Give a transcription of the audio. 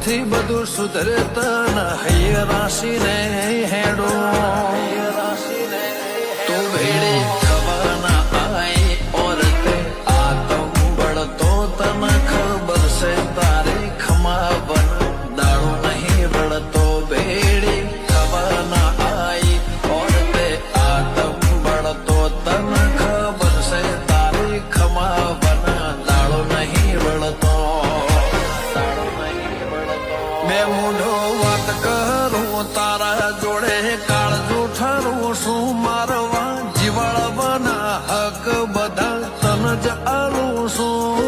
થી બધું સુધરે તને હૈયે રાશિને હેડો તો ભેડે થવાના આઈ ઓરતે આતમ બળતો તને ખબર છે તારે ખમાવન દાડો નહીં બળતો ભેડે થવાના આઈ ઓરતે આતમ બળતો તને ખબર છે તારે ખમાવન દાડો નહીં બળતો બે મૂઢો વાત કરું તારા જોડે કાળ જૂઠારું શું મારવા જીવાળવાના હક બધા તન જ આલું છું